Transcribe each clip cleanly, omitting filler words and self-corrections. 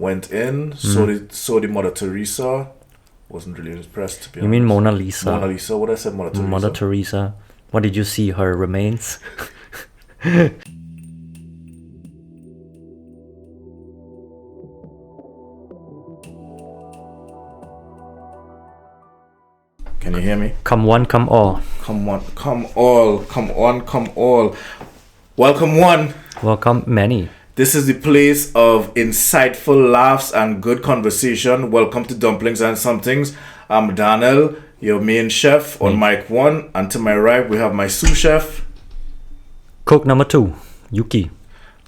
went in, saw the Mother Teresa. Wasn't really impressed, to be honest. You mean Mona Lisa? Mona Lisa? What I said, Mother Teresa. Mother Teresa. What did you see? Her remains? Can you hear me? Come one, come all. Come on, come all. Come on, come all. Welcome one. Welcome many. This is the place of insightful laughs and good conversation. Welcome to Dumplings and Somethings. I'm Daniel, your main chef on mic 1. And to my right, we have my sous chef. Cook number 2, Yukee.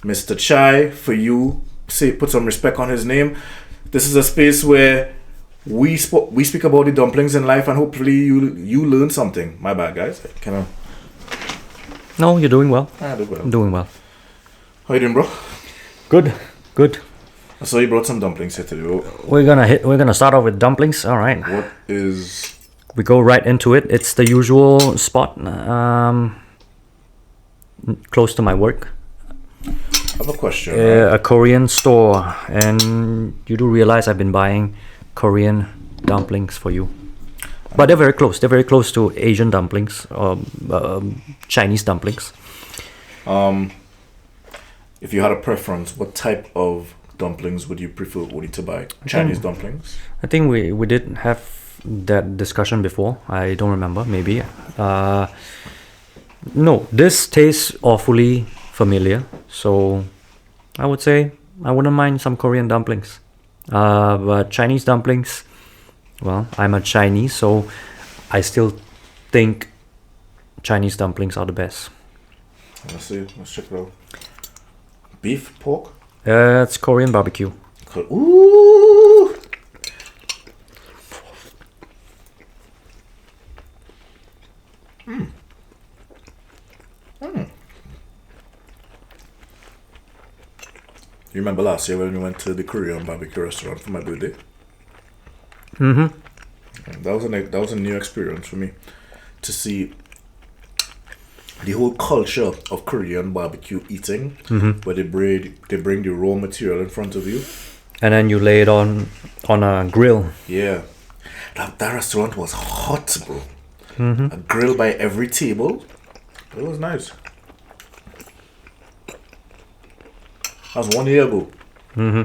Mr. Chai, for you, put some respect on his name. This is a space where we speak about the dumplings in life, and hopefully you learn something. My bad, guys. No, you're doing well. I do well. I'm doing well. How you doing, bro? Good. I saw you brought some dumplings here today. We're gonna start off with dumplings. All right. What is? We go right into it. It's the usual spot, close to my work. I have a question. A Korean store, and you do realize I've been buying Korean dumplings for you, but they're very close. They're very close to Asian dumplings or Chinese dumplings. If you had a preference, what type of dumplings would you prefer to buy? Chinese dumplings? I think we did have that discussion before. I don't remember. Maybe. No, this tastes awfully familiar. So I would say I wouldn't mind some Korean dumplings. But Chinese dumplings, well, I'm a Chinese, so I still think Chinese dumplings are the best. Let's see. Let's check it out. Beef, pork? It's Korean barbecue. Ooh! You remember last year when we went to the Korean barbecue restaurant for my birthday? Mm-hmm. That was a new experience for me to see the whole culture of Korean barbecue eating, where they bring the raw material in front of you, and then you lay it on a grill. Yeah, that restaurant was hot, bro. Mm-hmm. A grill by every table. It was nice. That was 1 year ago. Mm-hmm.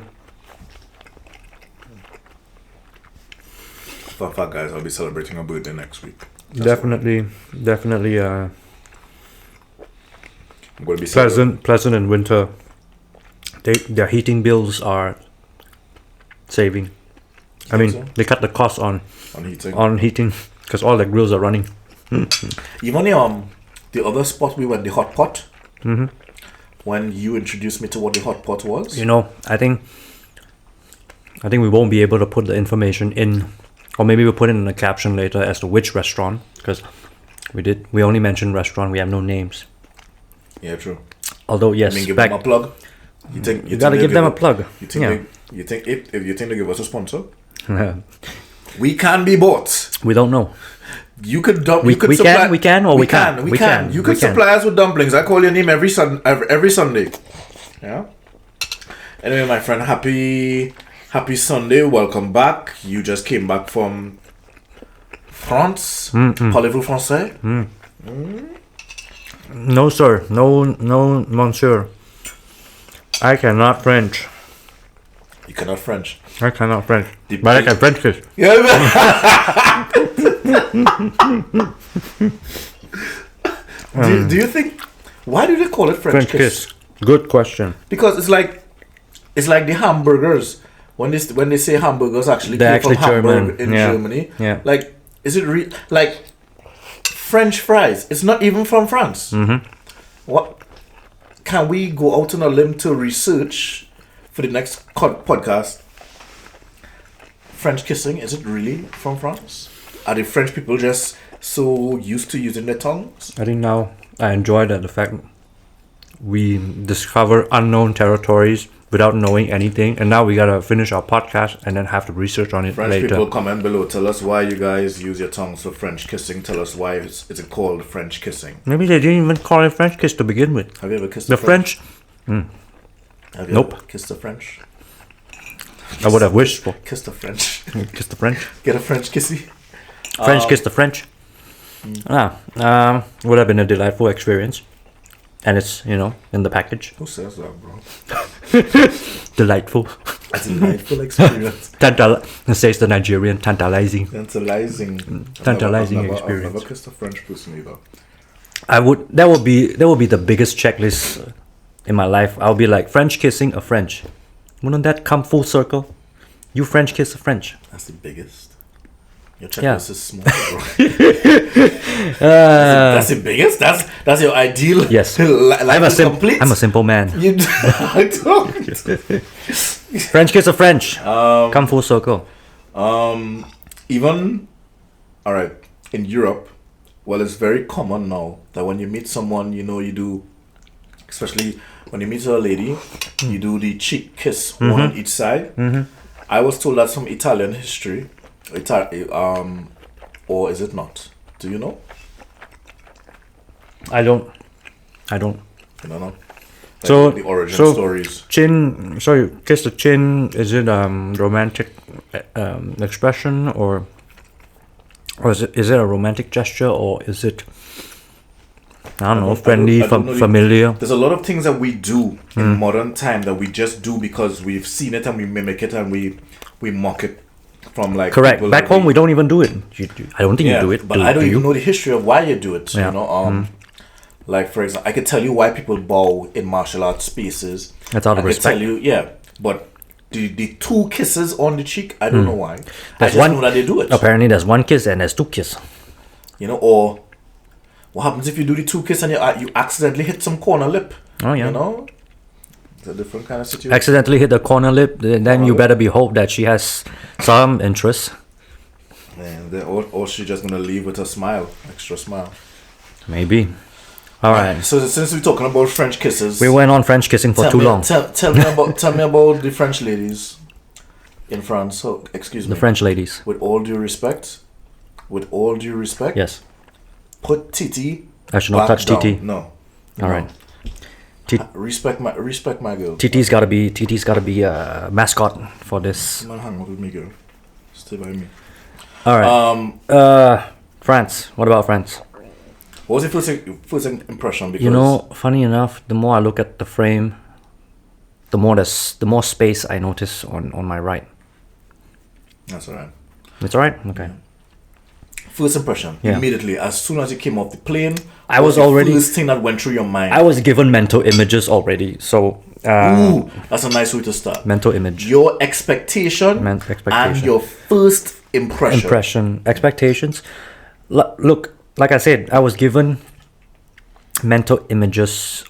Fun fact, guys, I'll be celebrating a birthday next week. Definitely. I'm going to be Pleasant in winter. Their heating bills are saving. I mean, so? they cut the cost on heating because all the grills are running. Even the other spot we went, the hot pot. Mm-hmm. When you introduced me to what the hot pot was, I think we won't be able to put the information in, or maybe we'll put it in the caption later as to which restaurant, because we only mentioned restaurant. We have no names. Yeah, true. Although yes, give them a plug. You gotta give them a plug. You think they give us a sponsor? We can be bought. We don't know. You could we can. You could supply us with dumplings. I call your name every Sunday. Yeah. Anyway, my friend, happy Sunday. Welcome back. You just came back from France. Parlez-vous français? No, sir. No, monsieur. I cannot French. You cannot French. I cannot French. But I can French kiss. Do you think? Why do they call it French kiss? Good question. Because it's like the hamburgers. When they say hamburgers came from Hamburg in Germany. Yeah. Like, is it like French fries? It's not even from France. Mm-hmm. What? Can we go out on a limb to research for the next podcast? French kissing, is it really from France? Are the French people just so used to using their tongues? I think now I enjoy the fact we discover unknown territories without knowing anything, and now we gotta finish our podcast and then have to research on it French later. People, comment below. Tell us why you guys use your tongues for French kissing. Tell us why it's called French kissing. Maybe they didn't even call it French kiss to begin with. Have you ever kissed the French? Have you Nope. ever kissed the French? I would have wished for. Kiss the French. Kiss the French. Get a French kissy. French kiss the French. Would have been a delightful experience. And it's, in the package. Who says that, bro? Delightful. A delightful experience. It says the Nigerian, tantalizing. Tantalizing Experience. I've never kissed a French person either. That would be the biggest checklist in my life. I'll be like, French kissing a French. Wouldn't that come full circle? You French kiss a French. That's the biggest. Your checklist is small, bro. That's the biggest. That's your ideal. Yes. Complete. I'm a simple man. I don't. French kiss a French. Come full circle. Even, all right, in Europe, well, it's very common now that when you meet someone, you do, especially when you meet a lady, you do the cheek kiss, one on each side. I was told that's from Italian history. Or is it not? Do you know? I don't. You don't know? Like So the origin stories. Chin. So kiss the chin. Is it romantic expression or is it a romantic gesture, or is it I don't know, friendly, familiar? There's a lot of things that we do in modern time that we just do because we've seen it and we mimic it and we mock it from like correct. Back home we don't even do it. I don't think you do it. But I don't even know the history of why you do it. Like for example, I could tell you why people bow in martial arts spaces. That's out of respect. I could tell you, but the two kisses on the cheek, I don't know why. I just know that they do it. Apparently, there's one kiss and there's two kiss. Or what happens if you do the two kiss and you accidentally hit some corner lip? Oh yeah. It's a different kind of situation. Accidentally hit the corner lip, then you better be hope that she has some interest. Or she's just gonna leave with a smile, extra smile. Maybe. All right. So since we're talking about French kisses, we went on French kissing for too long. Tell me about the French ladies in France. So excuse me. The French ladies. With all due respect. Yes. Put Titi. I should not touch down. Titi. No. All right. Respect my girl. Titi's gotta be a mascot for this. Man, hang out with me, girl. Stay by me. All right. France. What about France? What was your first impression? Because funny enough, the more I look at the frame, the more space I notice on my right. That's alright. It's alright. Okay. Yeah. First impression, immediately, as soon as you came off the plane, I was already first thing that went through your mind. I was given mental images already, so ooh, that's a nice way to start. Mental image. Your expectation and your first impression. Expectations. Look, like I said, I was given mental images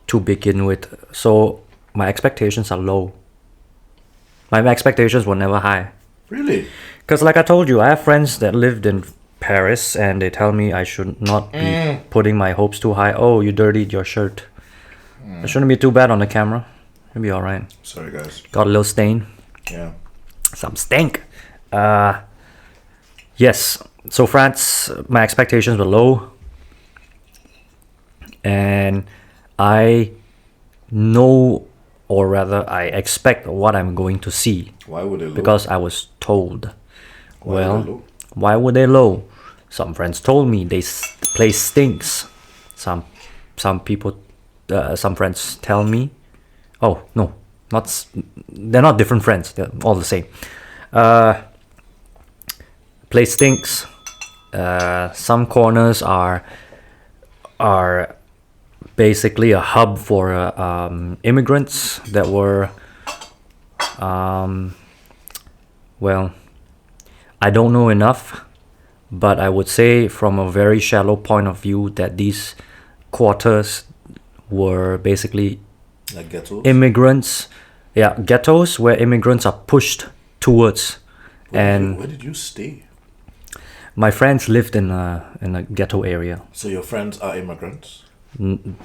to begin with, so my expectations are low. My expectations were never high. Really? Because like I told you, I have friends that lived in Paris and they tell me I should not be putting my hopes too high. Oh, you dirtied your shirt. It shouldn't be too bad on the camera. It'll be alright. Sorry guys. Got a little stain. Yeah. Some stink. Yes. So France, my expectations were low. And I know, or rather I expect what I'm going to see. Why would they low? Because I was told. Why would they low? Some friends told me this place stinks. Some people, some friends tell me. Oh no, they're not different friends. They're all the same. Place stinks. Some corners are basically a hub for immigrants that were. Well, I don't know enough, but I would say from a very shallow point of view that these quarters were basically like ghettos? Immigrants. Yeah, ghettos where immigrants are pushed towards. Where did you stay? My friends lived in a ghetto area. So your friends are immigrants?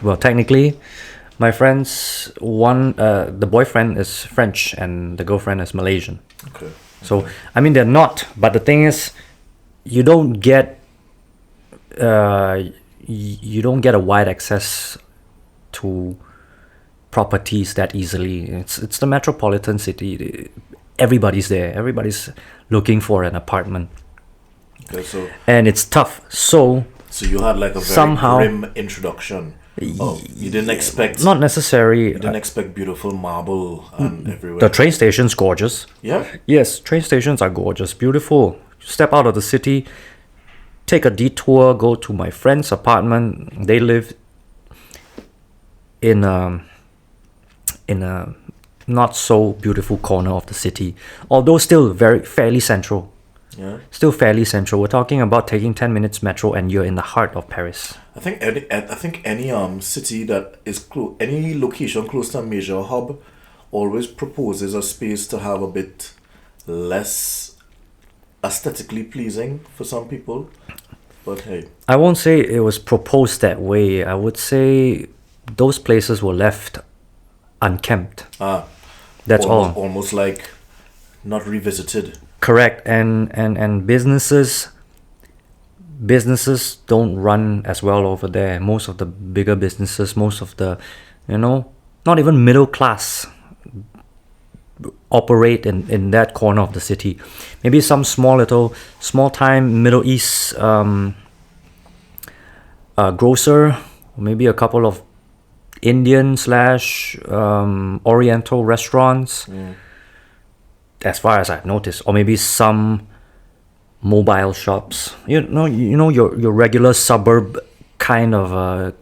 Well, technically, my friends, the boyfriend is French and the girlfriend is Malaysian. Okay. So, I mean, they're not. But the thing is, you don't get a wide access to properties that easily. It's the metropolitan city. everybody's there. Everybody's looking for an apartment. Okay, so And it's tough. So you had like a very somehow, grim introduction. Oh, you didn't expect. not necessary. You didn't expect beautiful marble and everywhere. The train station's gorgeous. Yeah. Yes, train stations are gorgeous, beautiful. Step out of the city, take a detour, go to my friend's apartment. They live in a not so beautiful corner of the city, although still fairly central. Yeah. Still fairly central. We're talking about taking 10 minutes metro and you're in the heart of Paris. I think any city that is any location close to a major hub always proposes a space to have a bit less aesthetically pleasing for some people. But hey, I won't say it was proposed that way. I would say those places were left unkempt. That's almost like not revisited. Correct. And businesses don't run as well over there. Most of the bigger businesses, most of the, not even middle class operate in that corner of the city. Maybe some small time Middle East grocer, maybe a couple of Indian / Oriental restaurants, as far as I've noticed, or maybe some mobile shops. Your regular suburb kind of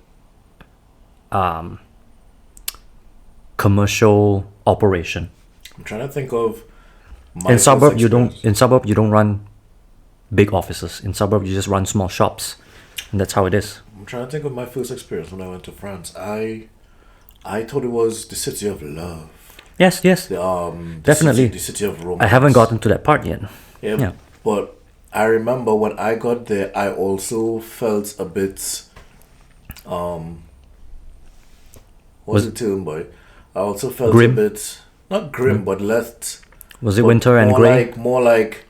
commercial operation. I'm trying to think of in suburb you don't run big offices. In suburb you just run small shops, and that's how it is. I'm trying to think of my first experience when I went to France. I thought it was the city of love. Yes, definitely. The city of romance. I haven't gotten to that part yet. Yeah. But I remember when I got there, I also felt a bit what's the term, boy? I also felt grim? A bit not grim, but less. Was it winter and grey? More like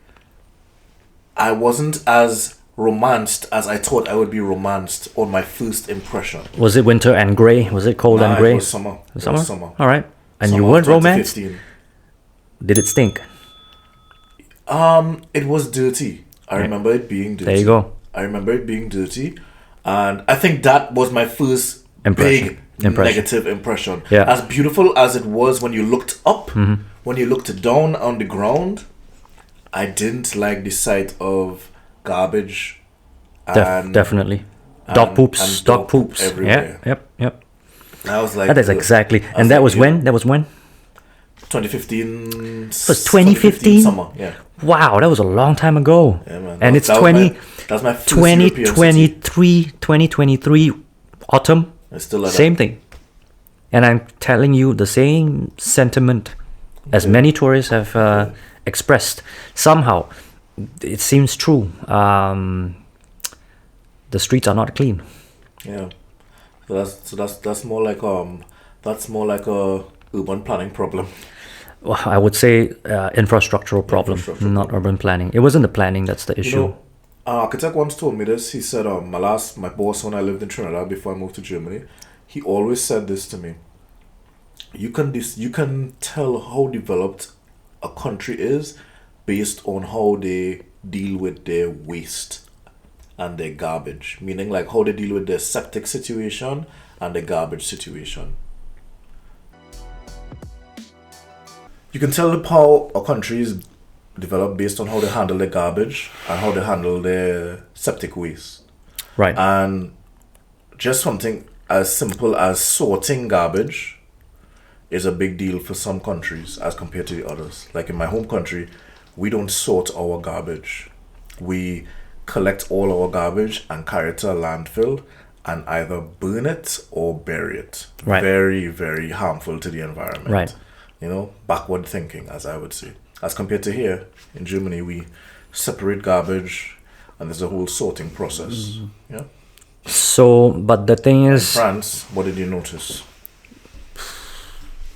I wasn't as romanced as I thought I would be romanced on my first impression. Was it winter and grey? Was it cold and grey? It was summer. Summer? All right. And Summer you weren't romanced? 2015. Did it stink? It was dirty. I remember it being dirty. There you go. I remember it being dirty, and I think that was my first big negative impression. Yeah. As beautiful as it was when you looked up, when you looked down on the ground, I didn't like the sight of garbage. Definitely. Dog poops everywhere. Yep. I was like, that is exactly. And that was when? 2015. It was 2015 summer. Yeah. Wow, that was a long time ago. Yeah, man. And it's that was my first 2023 autumn. It's still like same thing. And I'm telling you the same sentiment as many tourists have expressed. Somehow, it seems true. The streets are not clean. Yeah. That's more like a urban planning problem. Well, I would say infrastructural problem, not urban planning. It wasn't the planning that's the issue. An architect once told me this. He said, my boss when I lived in Trinidad before I moved to Germany, he always said this to me. You can tell how developed a country is based on how they deal with their waste and their garbage, meaning like how they deal with their septic situation and the garbage situation. You can tell how a country is developed based on how they handle their garbage and how they handle their septic waste. Right. And just something as simple as sorting garbage is a big deal for some countries as compared to the others. Like in my home country, we don't sort our garbage. We collect all our garbage and carry it to a landfill and either burn it or bury it. Right. Very, very harmful to the environment. Right. Backward thinking, as I would say. As compared to here, in Germany, we separate garbage and there's a whole sorting process. Yeah. So, but the thing is... In France, what did you notice?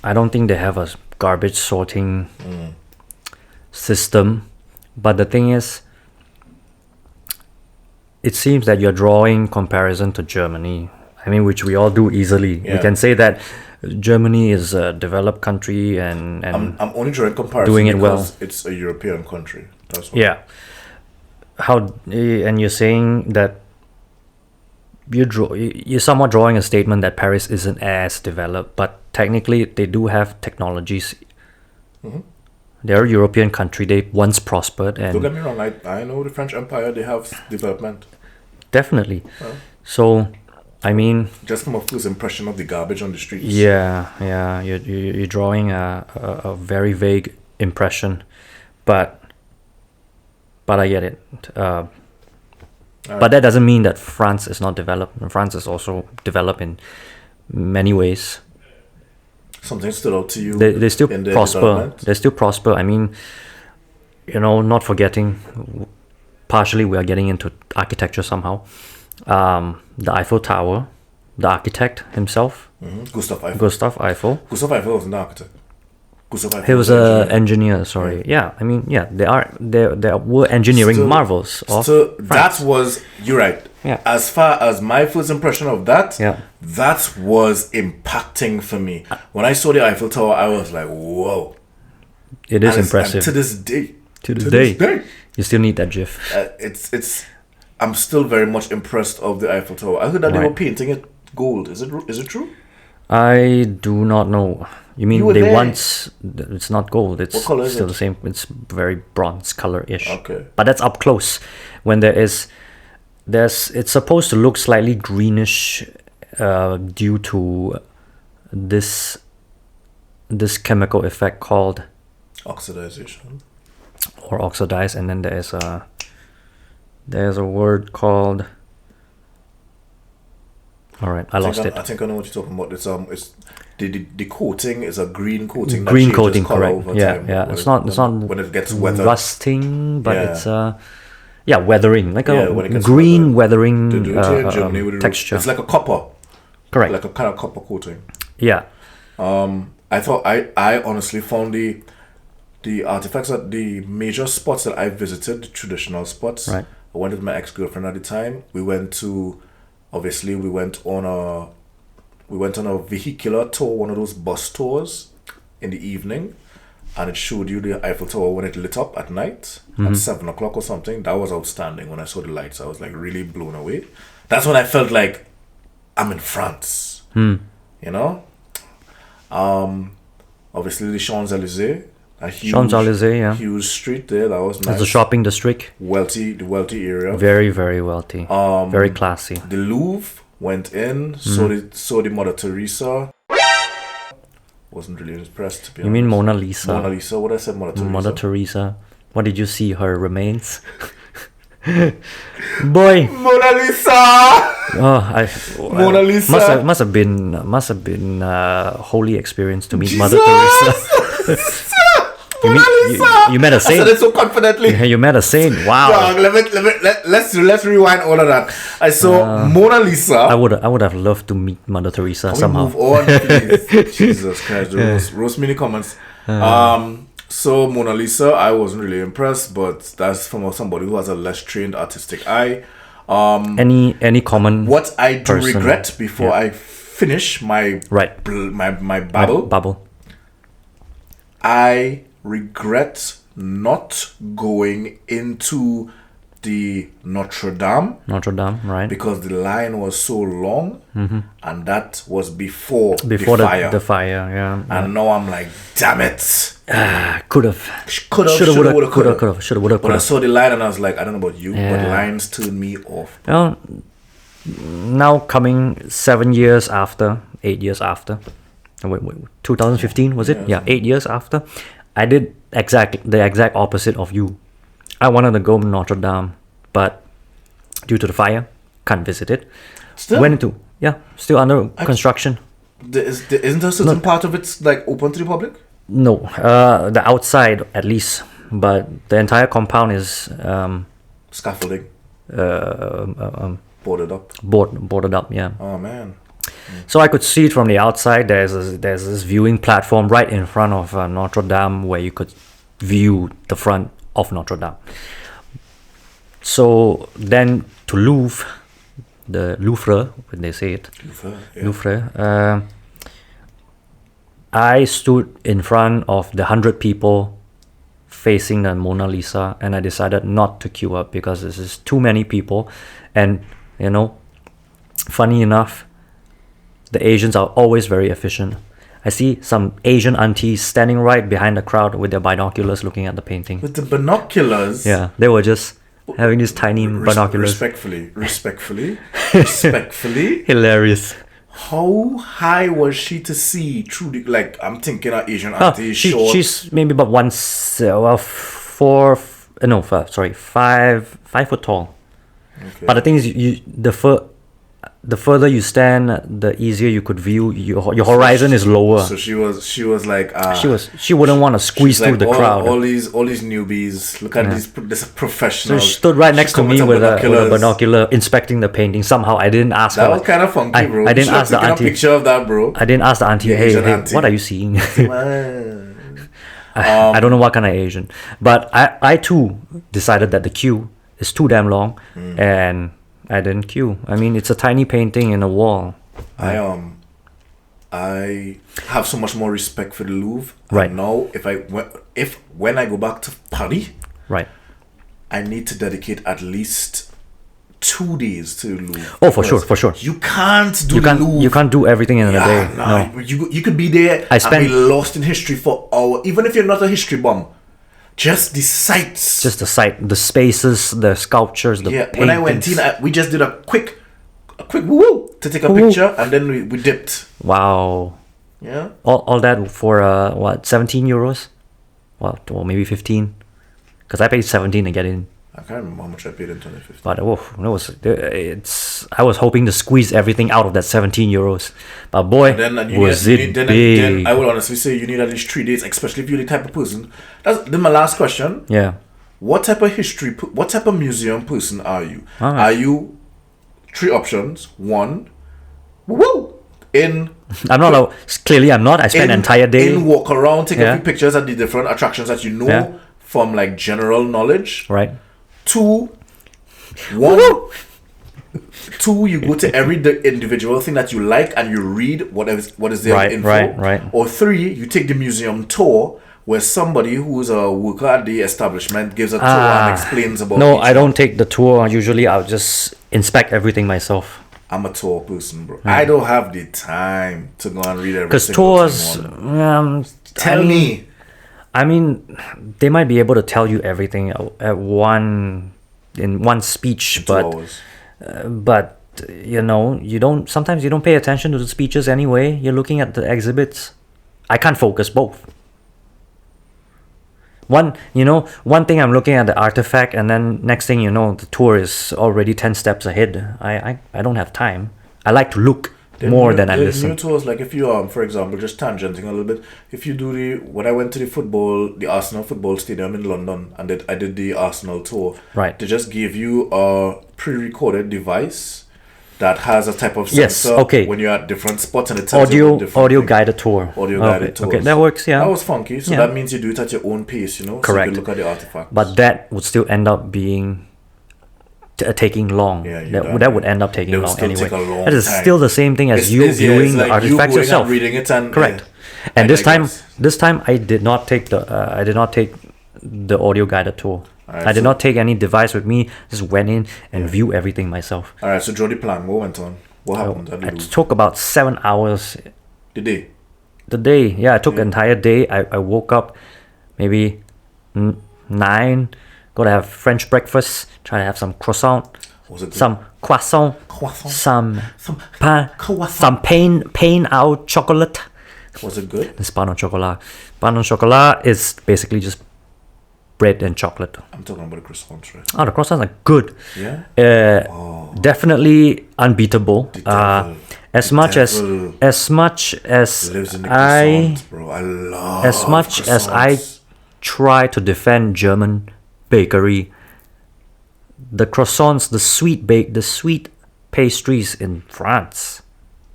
I don't think they have a garbage sorting system. But the thing is, it seems that you're drawing comparison to Germany. I mean, which we all do easily. Yeah. We can say that Germany is a developed country and I'm only drawing comparison doing it because well. it's a European country. That's what. Yeah. And you're saying that you're somewhat drawing a statement that Paris isn't as developed, but technically they do have technologies. Mhm. They're a European country. They once prospered, Don't and get me wrong. I know the French Empire. They have development. definitely. Well, So, I mean, just from a first impression of the garbage on the streets. yeah, you're drawing a very vague impression, but I get it. But that doesn't mean that France is not developed. France is also developed in many ways. Something stood out to you. They still in their prosper. development? They still prosper. I mean, not forgetting, partially we are getting into architecture somehow. The Eiffel Tower, the architect himself, Gustav Eiffel. Gustav Eiffel. Gustav Eiffel was an architect. Gustav Eiffel He was an an engineer. Sorry, yeah. I mean, yeah, there were engineering Still- marvels of So that France. was, you're right. Yeah. As far as my first impression of that, Yeah. that was impacting for me. When I saw the Eiffel Tower, I was like, whoa. It is And impressive. to this day. To this day. You still need that GIF. It's. I'm still very much impressed of the Eiffel Tower. I heard that they were Right. painting it gold. Is it true? I do not know. You mean You were they there. once? It's not gold. It's What color is still it? the same. It's very bronze color-ish. Okay. But that's up close. When there's it's supposed to look slightly greenish, due to this chemical effect called Oxidization. or oxidize, and then there's a word called. All right, I lost it. I think I know what you're talking about. It's the coating is a green coating. that Green changes coating, color correct? over Yeah, time yeah. when It's not when it gets weathered. rusting, but Yeah. it's weathering, like Yeah, when it a gets green weathered. weathering They do it here in Germany with the texture. It's like a copper, Correct. like a kind of copper coating. Yeah. I thought I honestly found the artifacts at the major spots that I visited, the traditional spots. Right. I went with my ex-girlfriend at the time. We went on a vehicular tour, one of those bus tours in the evening, and it showed you the Eiffel Tower when it lit up at night at 7 o'clock or something. That was outstanding. When I saw the lights, I was like really blown away. That's when I felt like I'm in France. You know? Obviously the Champs-Élysées. Champs-Élysées, yeah. Huge street there. That was nice. It's a shopping district. The wealthy area. Very, very wealthy. Very classy. The Louvre went in, saw the Mother Teresa. Wasn't really impressed, to be You honest. mean Mona Lisa? Mona Lisa? What I said, Mother Teresa. Mother Teresa. What did you see? Her remains? Boy. Mona Lisa! Mona Lisa. Must have been a holy experience to meet Jesus! Mother Teresa. Mona Lisa! You met a I said saint. it so confidently. You met a saint. Wow. Dog, let's rewind all of that. I saw Mona Lisa. I would have loved to meet Mother Teresa Can we somehow. move on, please? Jesus Christ, roast mini comments. So Mona Lisa, I wasn't really impressed, but that's from somebody who has a less trained artistic eye. Any common What I do person. regret before I finish my Right. my babble, bubble. I regret not going into the Notre Dame Notre Dame, right? because the line was so long, and that was before Before the fire. the fire, yeah. And now I'm like, damn it. Could have. Shoulda, woulda, coulda. woulda, But I coulda. saw the line and I was like, I don't know about you, but Yeah. lines turn me off. Well, now coming 8 years after, wait, 2015 was it? Yeah, 8 years after, I did the exact opposite of you. I wanted to go to Notre Dame, but due to the fire, can't visit it. Still? Went into still under construction. Isn't there a certain part of it's like open to the public? No, the outside at least, but the entire compound is Scaffolding. Boarded up. boarded up. Yeah. Oh man. So I could see it from the outside. There's this viewing platform right in front of Notre Dame where you could view the front of Notre Dame. So then to the Louvre, when they say it, Yeah. Louvre. I stood in front of the 100 people facing the Mona Lisa, and I decided not to queue up because this is too many people. And you know, funny enough, the Asians are always very efficient. I see some Asian aunties standing right behind the crowd with their binoculars looking at the painting. With the binoculars? Yeah, they were just having these tiny binoculars. Respectfully. Hilarious. How high was she to see through the, like, I'm thinking an Asian auntie short. She's maybe about 5 foot tall. Okay. But the thing is, the further you stand, the easier you could view. Your horizon is lower. So she was like she wouldn't want to squeeze through the crowd. All these newbies. Look at this professionals. So she stood right next to me with a binocular, inspecting the painting. Somehow I didn't ask her. That was kind of funky, bro. I didn't ask the auntie. A picture of that, bro. I didn't ask the auntie. Hey, what are you seeing? I don't know what kind of Asian, but I too decided that the queue is too damn long, and I didn't queue. I mean, it's a tiny painting in a wall. I have so much more respect for the Louvre. Right. And now, when I go back to Paris, right, I need to dedicate at least 2 days to the Louvre. Oh, for sure. You can't do the Louvre. You can't do everything in a day. No. You could be there and be lost in history for hours, even if you're not a history bum. Just the sights. Just the sight, the spaces, the sculptures, the paintings. When I went in, we just did a quick woo to take a picture, and then we dipped. Wow. Yeah. All that for 17 euros? Well, or maybe 15. Because I paid 17 to get in. I can't remember how much I paid in 2015. But I was hoping to squeeze everything out of that 17 euros. But boy, then I would honestly say you need at least 3 days, especially if you're the type of person. Then my last question. Yeah. What type of museum person are you? Are you 3 options? 1, I'm not. Clearly, I'm not. I spent an entire day. Walk around, take a few pictures at the different attractions that you know from like general knowledge. Right. 2, you go to every individual thing that you like and you read what is there in info. Right. Or 3, you take the museum tour where somebody who's a worker at the establishment gives a tour and explains about. No, I don't take the tour. Usually, I'll just inspect everything myself. I'm a tour person, bro. I don't have the time to go and read everything. Because tours, tell me. I mean, they might be able to tell you everything in one speech, but you know, sometimes you don't pay attention to the speeches anyway. You're looking at the exhibits. I can't focus both. One thing I'm looking at the artifact, and then next thing you know, the tour is already 10 steps ahead. I don't have time. I like to look more than I listen. New tours, like if you for example, just tangenting a little bit, if you do when I went to the Arsenal football stadium in London, and I did the Arsenal tour, right, they just give you a pre-recorded device that has a type of sensor when you're at different spots, and it tells you audio guided tour. Guided tours. Okay, that works. Yeah, that was funky. So that means you do it at your own pace, Correct. So you can look at the artifacts. But that would still end up being taking long. That would end up taking long anyway. That is still the same thing as you viewing the artifacts yourself. And reading it and correct. And this time I did not take the audio guided tour. Right, I did not take any device with me. Just went in and view everything myself. All right. So draw the plan. What went on? What happened? It took about 7 hours. The day. Yeah. It took an entire day. I woke up maybe 9. Go to have French breakfast. Try to have some croissant, some croissant, some pain au chocolat. Was it good? It's pain au chocolat. Pain au chocolat is basically just bread and chocolate. I'm talking about the croissants, right? Oh, the croissants are good. Yeah. Definitely unbeatable. As much as I try to defend German bakery, the croissants, the sweet pastries in France,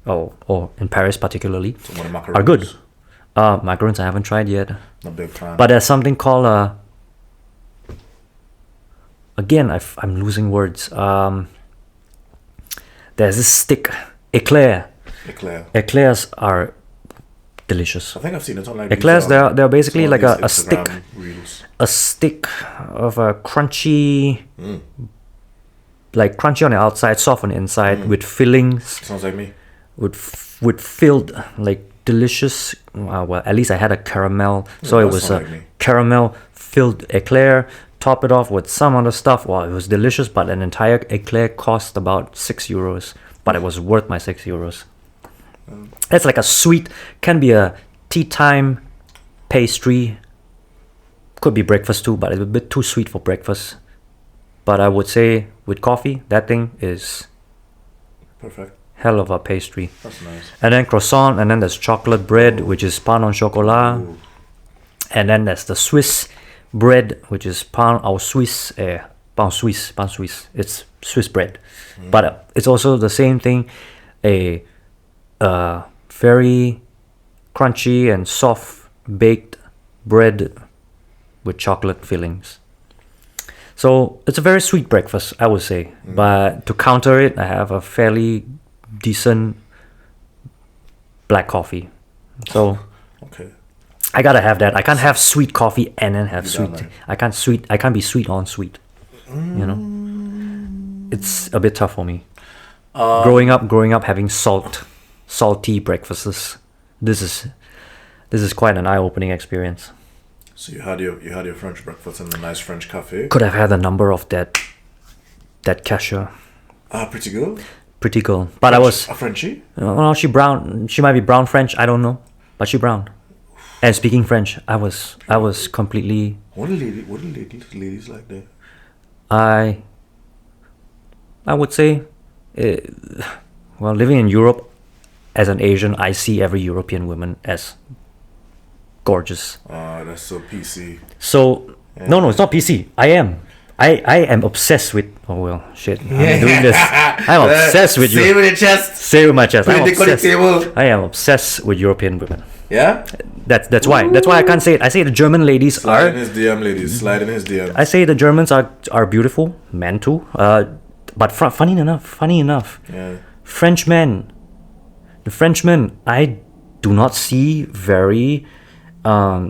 or in Paris particularly, are good. Macarons I haven't tried yet. Not a big fan. But there's something called again, I'm losing words. There's this stick, eclair. Eclairs are delicious. I think I've seen it on like Eclairs, they're basically some of like these a stick, Instagram reels. a stick of a crunchy, like crunchy on the outside, soft on the inside, with fillings, Sounds like me. with filled like delicious. Well, at least I had a caramel, so it that was a sound like me. caramel filled eclair. Top it off with some other stuff. Well, it was delicious, but an entire eclair cost about €6. But it was worth my €6. It's like a sweet, can be a tea time pastry. Could be breakfast too, but it's a bit too sweet for breakfast. But I would say with coffee, that thing is Perfect. hell of a pastry. That's nice. And then croissant, and then there's chocolate bread, which is pain au chocolat. Ooh. And then there's the Swiss bread, which is pain au Suisse. Pain Suisse. It's Swiss bread. But it's also the same thing. A very crunchy and soft baked bread with chocolate fillings. So it's a very sweet breakfast, I would say. But to counter it, I have a fairly decent black coffee. So Okay. I gotta have that. I can't have sweet coffee and then have You sweet. got I can't be sweet on sweet. You know, it's a bit tough for me. Growing up having salty breakfasts. This is quite an eye-opening experience. So you had your French breakfast in a nice French cafe. Could have had a number of that cashier. Pretty good. Pretty cool. But I was a Frenchie. well, she brown. She might be brown French. I don't know, but she brown. And speaking French, I was completely. What do ladies like there? I would say, well, living in Europe as an Asian, I see every European woman as gorgeous. That's so PC. So no, it's not PC. I am obsessed with. Oh well, shit. I'm doing this. I'm obsessed with you. Say it with your chest. Say it with my chest. Put I'm it on the obsessed. table. I am obsessed with European women. Yeah. That's why I can't say it. I say the German ladies Slide in are. his DM, ladies. Slide in his DM. I say the Germans are beautiful, men too. But funny enough, Yeah. The Frenchmen, I do not see very. I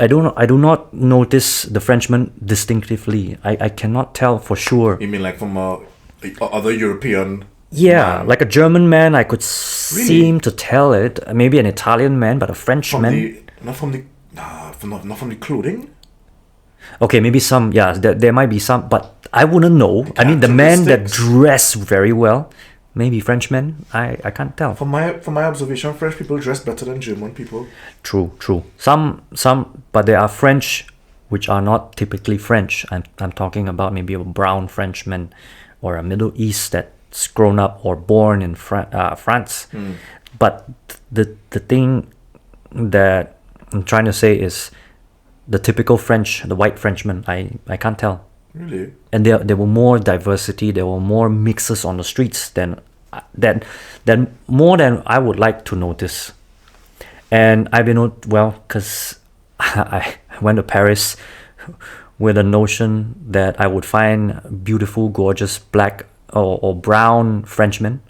do not notice the Frenchman distinctively. I cannot tell for sure. You mean like from other European? Yeah, man? like a German man, I could seem to tell it. Maybe an Italian man, but a Frenchman. Not from the clothing. Okay, maybe some. Yeah, there might be some, but I wouldn't know. I mean, the men that dress very well, maybe Frenchmen. I can't tell. From my observation, French people dress better than German people. True. Some, but there are French which are not typically French. I'm talking about maybe a brown Frenchman or a Middle East that's grown up or born in France. But the thing that I'm trying to say is the typical French, the white Frenchman, I can't tell. Really? And there were more diversity, there were more mixes on the streets than more than I would like to notice. And I've been because I went to Paris with a notion that I would find beautiful, gorgeous black or brown Frenchmen.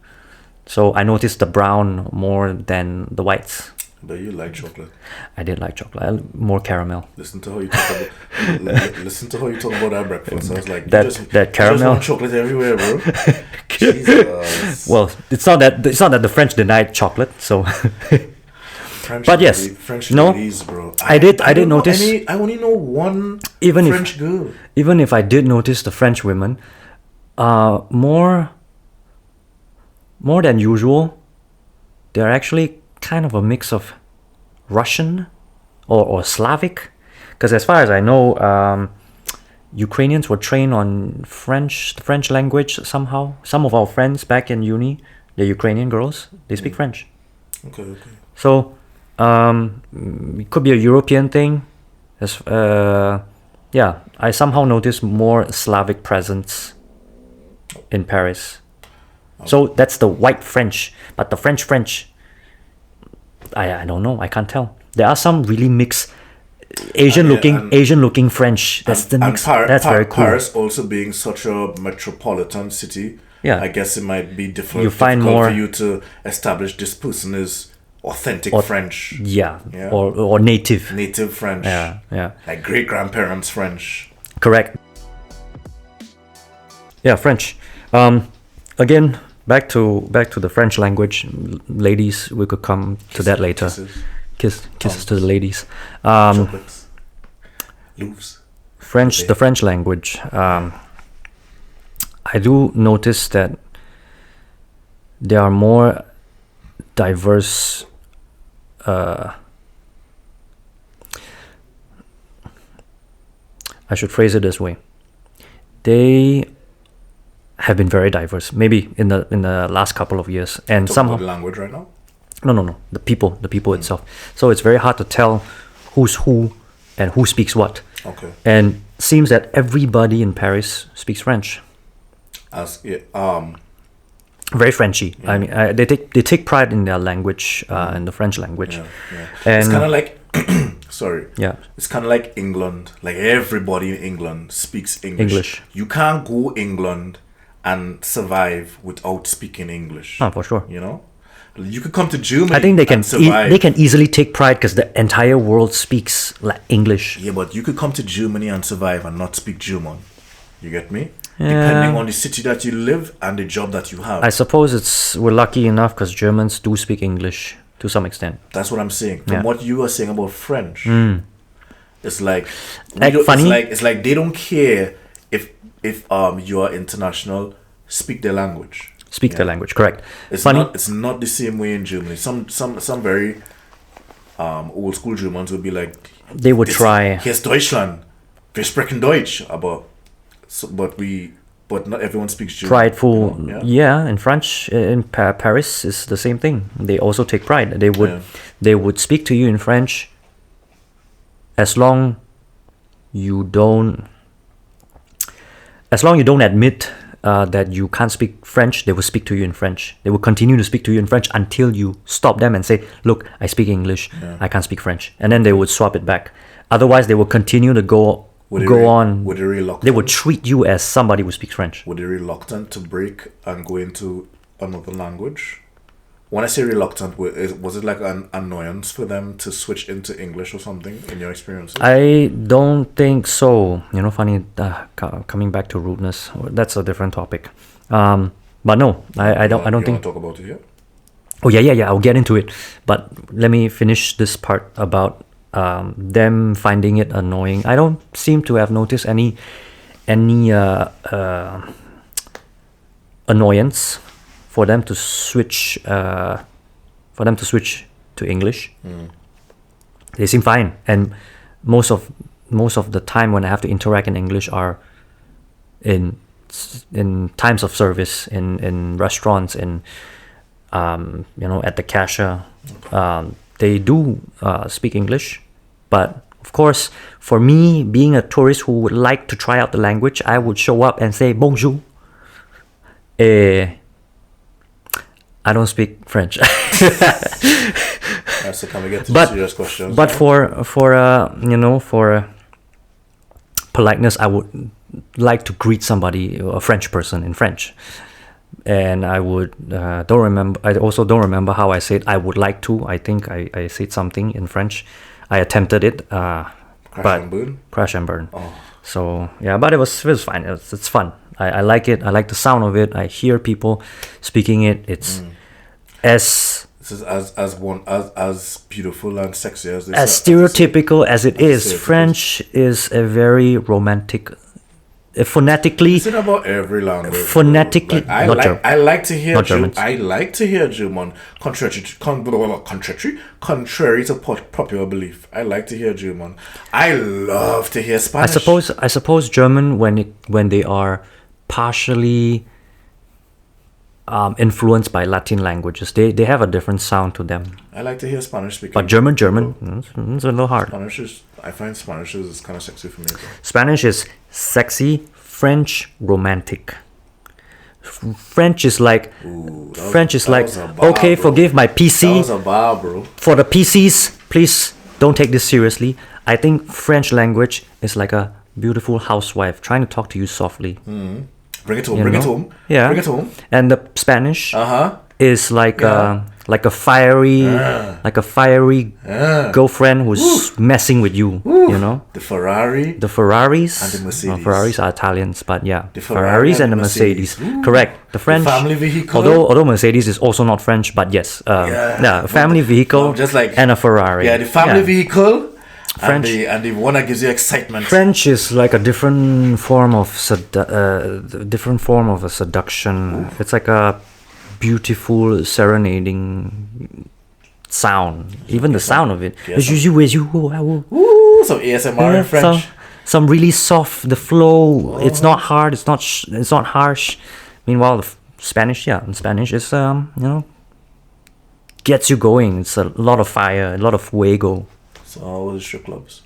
So I noticed the brown more than the whites. But you like chocolate. I did like chocolate. More caramel. Listen to how you talk about that breakfast. I was like, that caramel. You just want chocolate everywhere, bro. Jesus. Well, it's not that the French denied chocolate. So, but yes, French no, ladies, bro. I did notice. I only know one French girl. Even if I did notice the French women, more than usual, they're actually kind of a mix of Russian or Slavic, because as far as I know, Ukrainians were trained on the French language somehow. Some of our friends back in uni, the Ukrainian girls, they speak French. Okay. So it could be a European thing. I somehow noticed more Slavic presence in Paris. So that's the white French, but the French, I don't know. I can't tell. There are some really mixed Asian looking French. That's the mix. That's very cool. Paris also being such a metropolitan city, Yeah. I guess it might be difficult, You find difficult more- for you to establish this person is authentic French, Yeah. Yeah. Or native. native French, Yeah. like great grandparents French. Correct. Yeah, French. Again, back to the French language. Ladies, we could come to that later. Kisses to the ladies. Chocolates, Louvres. The French language. I do notice that there are more diverse. I should phrase it this way. They have been very diverse. Maybe in the last couple of years, and Talk somehow about language right now. no. The people itself. So it's very hard to tell who's who and who speaks what. Okay. And seems that everybody in Paris speaks French. Very Frenchy. I mean, they take pride in their language, in the French language. Yeah. And It's kind of like, sorry. yeah, It's kind of like England. Like everybody in England speaks English. You can't go England and survive without speaking English. for sure. You know, you could come to Germany. I think they can and survive. they can easily take pride because the entire world speaks English. Yeah, but you could come to Germany and survive and not speak German. You get me? Depending on the city that you live and the job that you have. I suppose we're lucky enough because Germans do speak English to some extent. That's what I'm saying. From Yeah. what you are saying about French, it's like funny. It's like they don't care if you are international. Speak their language. Speak their language, correct? It's Funny. not. It's not the same way in Germany. Some very old school Germans would be like, They would try. Here's Deutschland. Wir sprechen Deutsch, but not everyone speaks German. Prideful, you know? yeah. In French, in Paris, is the same thing. They also take pride. They would speak to you in French. As long you don't admit that you can't speak French, they will speak to you in French. They will continue to speak to you in French until you stop them and say, "Look, I speak English. I can't speak French," and then they would swap it back. Otherwise, they will continue to go on. They would treat you as somebody who speaks French. Were they reluctant to break and go into another language? When I say reluctant, was it like an annoyance for them to switch into English or something in your experiences? I don't think so. Funny, coming back to rudeness, that's a different topic. But no, I don't You think. want to talk about it here? Oh yeah, I'll get into it. But let me finish this part about them finding it annoying. I don't seem to have noticed any annoyance for them to switch to English. They seem fine, and most of the time when I have to interact in English are in times of service, in restaurants, at the cashier. They do speak English, but of course, for me, being a tourist who would like to try out the language, I would show up and say bonjour. I don't speak French. So can we get to the serious questions? But for politeness, I would like to greet somebody, a French person, in French. And I would don't remember. I also don't remember how I said I would like to. I think I said something in French. I attempted it. Crash and burn. Oh. So yeah, but it was fine. It's fun. I like it. I like the sound of it. I hear people speaking it. It's as beautiful and sexy as this. As stereotypical as it is. French is a very romantic. Phonetically, it's about every language. Phonetically, I like to hear German. Contrary to popular belief, I like to hear German. I love to hear Spanish. I suppose German when they are partially influenced by Latin languages, they have a different sound to them. I like to hear Spanish speaking. But German, it's a little hard. I find Spanish is kind of sexy for me. Spanish is sexy. French, romantic. French is like, okay, forgive my PC. That was a bar, bro. For the PCs, please don't take this seriously. I think French language is like a beautiful housewife trying to talk to you softly. Bring it home. You Bring it know? home. Yeah. Bring it home. And the Spanish Uh-huh. is like a fiery girlfriend who's messing with you. You know. The Ferrari. The Ferraris And the Mercedes. Ferraris are Italians, but yeah, The Ferrari Ferraris and the Mercedes. Correct. The French family vehicle. Although Mercedes is also not French, but yes, a family vehicle just like and a Ferrari. Yeah, the family vehicle. French and the one that gives you excitement. French is like a different form of a seduction. It's like a beautiful serenading sound. Even the sound of it. Yes, Ooh, some ASMR in French. Some really soft. The flow. It's not hard. It's not harsh. Meanwhile, the Spanish, in Spanish is gets you going. It's a lot of fire, a lot of fuego. So how was the strip clubs?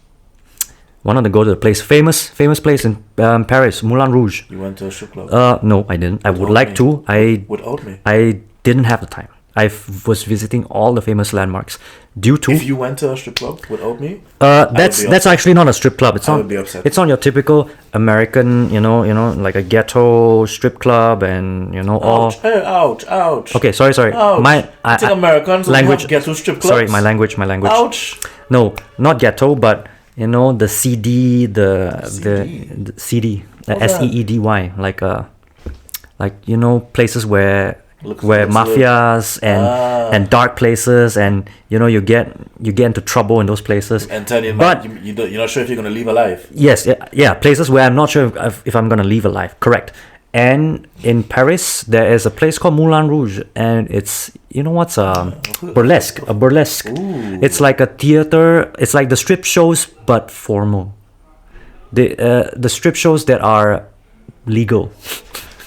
Wanted to go to the place, famous place in Paris, Moulin Rouge. You went to a strip club? No, I didn't. I would like to. Without me? I didn't have the time. I was visiting all the famous landmarks. Due to if you went to a strip club without me, that's actually not a strip club. It's I not. would be upset. It's not your typical American, like a ghetto strip club, and ouch, ouch. Okay, sorry. Ouch. I think Americans language have ghetto strip clubs. Sorry, my language. Ouch. No, not ghetto, but the CD, the CD, SEEDY, places where mafias and dark places, and you get into trouble in those places. And tell you, but you're not sure if you're gonna leave alive. Yes, yeah, places where I'm not sure if I'm gonna leave alive. Correct. And in Paris, there is a place called Moulin Rouge, and it's burlesque. A burlesque. Ooh. It's like a theater. It's like the strip shows, but formal. The strip shows that are legal.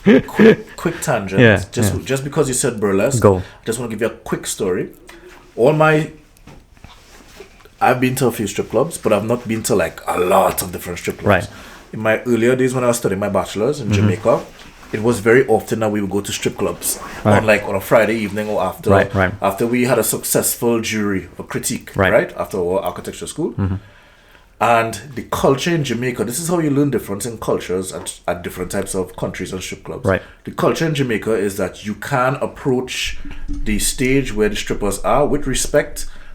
Quick tangent. Yeah, just because you said burlesque, go. I just want to give you a quick story. I've been to a few strip clubs, but I've not been to like a lot of different strip clubs. Right. In my earlier days when I was studying my bachelor's in Jamaica, it was very often that we would go to strip clubs on a Friday evening or after after we had a successful jury or critique, right? After our architecture school. And the culture in Jamaica, this is how you learn difference in cultures at different types of countries and strip clubs. Right. The culture in Jamaica is that you can approach the stage where the strippers are with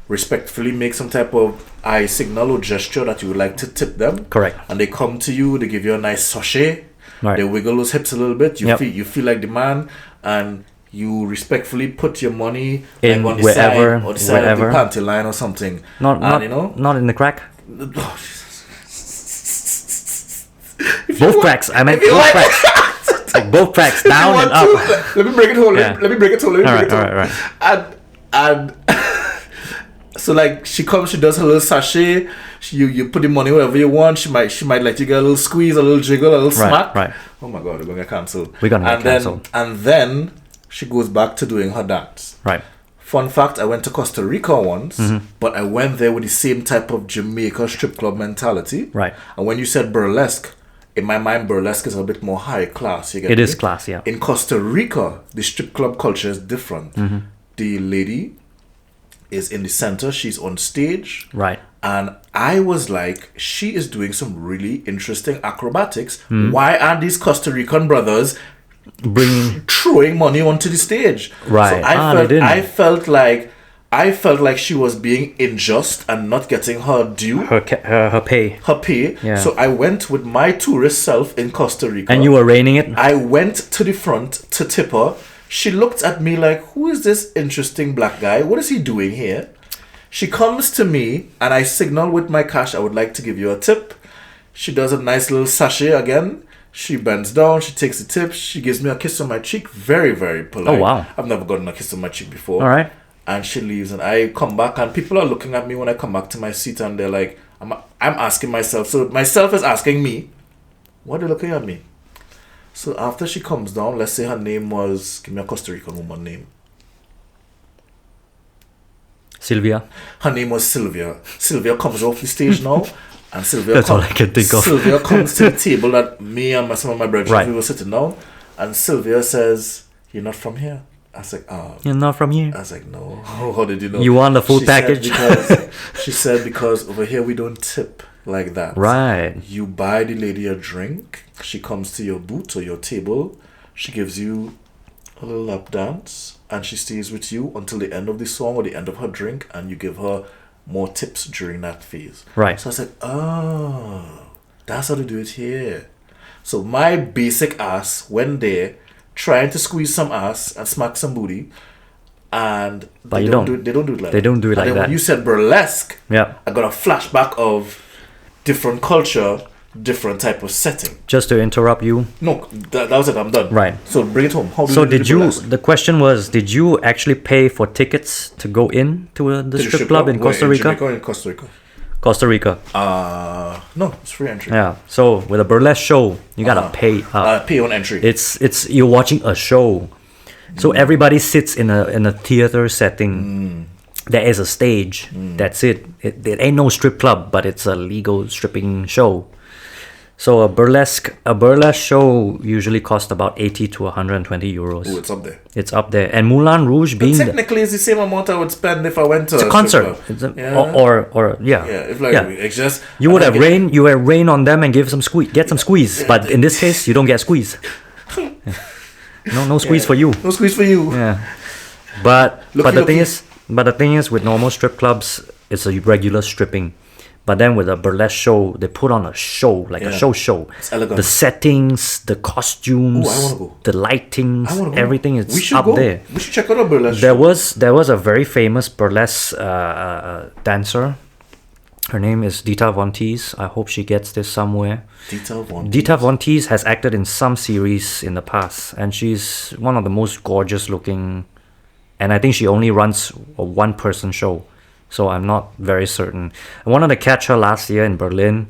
respectfully make some type of eye signal or gesture that you would like to tip them. Correct. And they come to you, they give you a nice sachet. Right. They wiggle those hips a little bit. You feel like the man, and you respectfully put your money in on the wherever, side, or the side of the panty line or something. Not in the crack. Both cracks. I meant both cracks. Like both cracks, down and up. Let me break it home. Let me break it home. All right. And so like she comes, she does her little sachet. You put the money wherever you want. She might let you get a little squeeze, a little jiggle, a little smack. Right. Oh my God, we're gonna get cancelled. Cancelled. And then she goes back to doing her dance. Right. Fun fact: I went to Costa Rica once, but I went there with the same type of Jamaica strip club mentality. Right. And when you said burlesque, in my mind, burlesque is a bit more high class. You get it me? Is class, yeah. In Costa Rica, the strip club culture is different. The lady is in the center. She's on stage. Right. And I was like, she is doing some really interesting acrobatics. Why aren't these Costa Rican brothers throwing money onto the stage? Right. So I felt like she was being unjust and not getting her due. Her pay. Her pay. Yeah. So I went with my tourist self in Costa Rica. And you were reining it? I went to the front to tip her. She looked at me like, who is this interesting black guy? What is he doing here? She comes to me and I signal with my cash, I would like to give you a tip. She does a nice little sachet again. She bends down, she takes the tip, she gives me a kiss on my cheek. Very, very polite. Oh, wow. I've never gotten a kiss on my cheek before. All right. And she leaves and I come back and people are looking at me when I come back to my seat and they're like, I'm asking myself. So myself is asking me, why are they looking at me? So after she comes down, let's say her name was, give me a Costa Rican woman name. Sylvia. Her name was Sylvia. Sylvia comes off the stage now, and Sylvia. That's all I can think of. Sylvia comes to the table that me and some of my brothers we were sitting down, and Sylvia says, "You're not from here." I was like, "You're not from here." I was like, "No." How did you know? You want the full package? She said because over here we don't tip. like that. Right. You buy the lady a drink. She comes to your booth or your table. She gives you a little lap dance, and she stays with you until the end of the song or the end of her drink, and you give her more tips during that phase. Right. So I said, oh, that's how to do it here. So my basic ass went there trying to squeeze some ass and smack some booty, and But they you don't don't. do it. They don't do it like They that. don't do it And like then that. when you said burlesque, Yeah. I got a flashback of different culture, different type of setting. Just to interrupt you. No, that was it. I'm done. Right. So bring it home. How do So you do did the you? burlesque? The question was, did you actually pay for tickets to go in to the To the strip club in Where, Costa Rica? Jamaica or in Costa Rica? Costa Rica. No, it's free entry. Yeah. So with a burlesque show, you gotta pay up. Pay on entry. It's you're watching a show, so everybody sits in a theater setting. There is a stage. That's it. It ain't no strip club, but it's a legal stripping show. So a burlesque show usually costs about 80 to 120 euros. Oh, it's up there. It's up there. And Moulin Rouge being Technically, it's the same amount I would spend if I went to it's a concert. strip It's a, club. Yeah. or yeah. Yeah, if like Yeah. it's just You would have rain on them and give some get some squeeze. But in this case, you don't get squeeze. Yeah. No squeeze for you. no squeeze for you. Yeah. But Looky, the thing is with normal strip clubs, it's a regular stripping. But then with a burlesque show, they put on a show, like a Yeah. show. It's elegant. The settings, the costumes, Ooh, I wanna go. the lightings, I wanna go. everything We is should up go. there. We should check out a burlesque. There show. was a very famous burlesque dancer. Her name is Dita Von Teese. I hope she gets this somewhere. Dita Von Teese has acted in some series in the past, and she's one of the most gorgeous looking. And I think she only runs a one-person show, so I'm not very certain. I wanted to catch her last year in Berlin,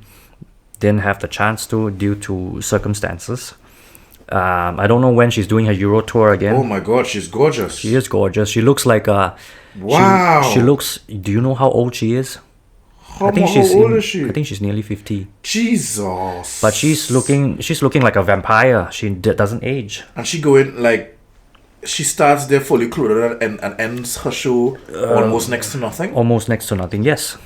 didn't have the chance to due to circumstances. I don't know when she's doing her Euro tour again. Oh my God, she's gorgeous. She is gorgeous. She looks like a. Wow. She looks. Do you know how old she is? How old is she? I think she's nearly 50. Jesus. But she's looking like a vampire. She doesn't age. And she going like. She starts there fully clothed and ends her show almost next to nothing. Almost next to nothing. Yes.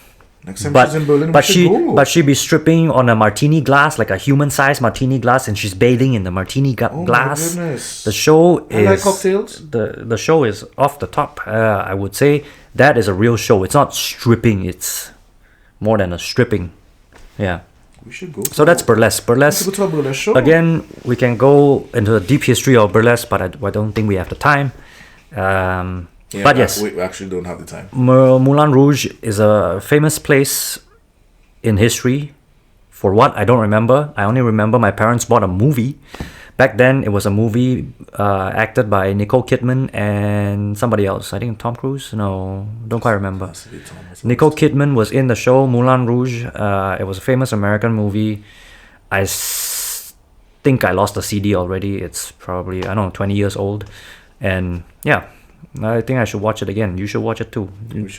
Next time she's in Berlin, we should go. But she be stripping on a martini glass, like a human-sized martini glass, and she's bathing in the martini glass. My goodness. The show is. I like cocktails. The show is off the top. I would say that is a real show. It's not stripping. It's more than a stripping. Yeah. We should go. So that's burlesque. We Burlesque. should go to a burlesque show. Again, we can go into the deep history of burlesque, but I don't think we have the time. Yeah, but yes, we actually don't have the time. Moulin Rouge is a famous place in history. For what? I don't remember. I only remember my parents bought a movie. Back then, it was a movie acted by Nicole Kidman and somebody else. I think Tom Cruise? No, don't quite remember. Nicole Kidman was in the show Moulin Rouge. It was a famous American movie. I think I lost the CD already. It's probably, I don't know, 20 years old. And yeah, I think I should watch it again. You should watch it too.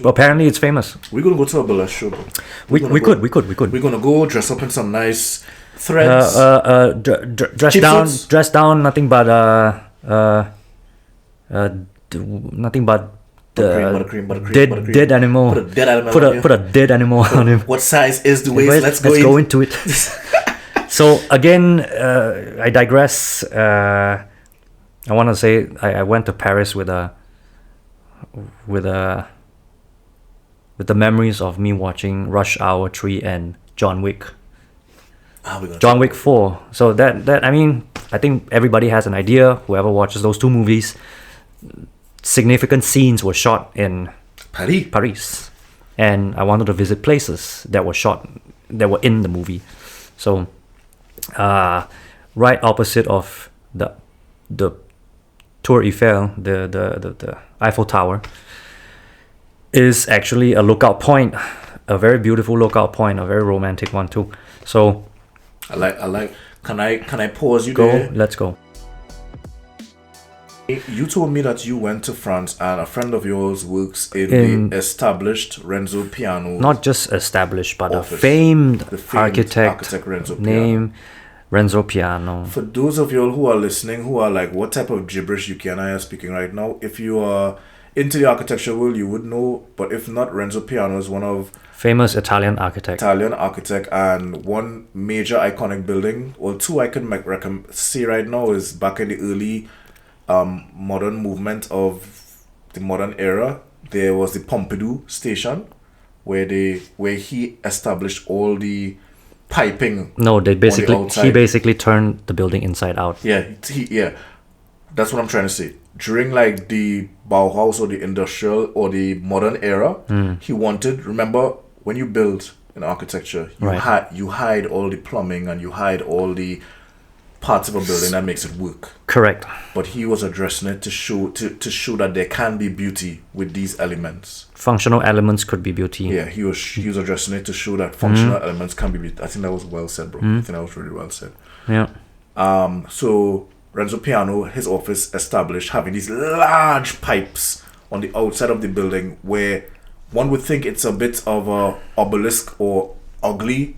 Apparently, it's famous. We're gonna go to a burlesque show, bro. We could. We're gonna go dress up in some nice threads. Dress down. Nothing but nothing but Buttercream. dead animal. Put a dead animal Put on you. a dead animal on him. What size is the waist? Let's go into it. So again, I digress. I want to say I went to Paris with the memories of me watching Rush Hour 3 and John Wick. John Wick 4. So that I mean, I think everybody has an idea. Whoever watches those two movies, significant scenes were shot in Paris, and I wanted to visit places that were in the movie. So, right opposite of the Tour Eiffel, the Eiffel Tower, is actually a lookout point, a very beautiful lookout point, a very romantic one too. So, I like. Can I pause you go? there? Let's go. You told me that you went to France and a friend of yours works in the established Renzo Piano. Not just established, but office. a famed architect Renzo named Renzo Piano. For those of you all who are listening, who are like, what type of gibberish Yukee and I are speaking right now? If you are into the architecture world, you would know. But if not, Renzo Piano is one of Famous Italian architect. and one major iconic building, or two I can see right now, is back in the early modern movement of the modern era. There was the Pompidou station where he established all the piping. No, he outside. basically turned the building inside out. Yeah, that's what I'm trying to say. During like the Bauhaus or the industrial or the modern era, he wanted, remember when you build in architecture, you hide all the plumbing and you hide all the parts of a building that makes it work. Correct. But he was addressing it to show that there can be beauty with these elements. Functional elements could be beauty. Yeah, he was addressing it to show that functional elements can be beauty. I think that was well said, bro. I think that was really well said. Yeah. So Renzo Piano, his office established having these large pipes on the outside of the building where one would think it's a bit of a obelisk or ugly.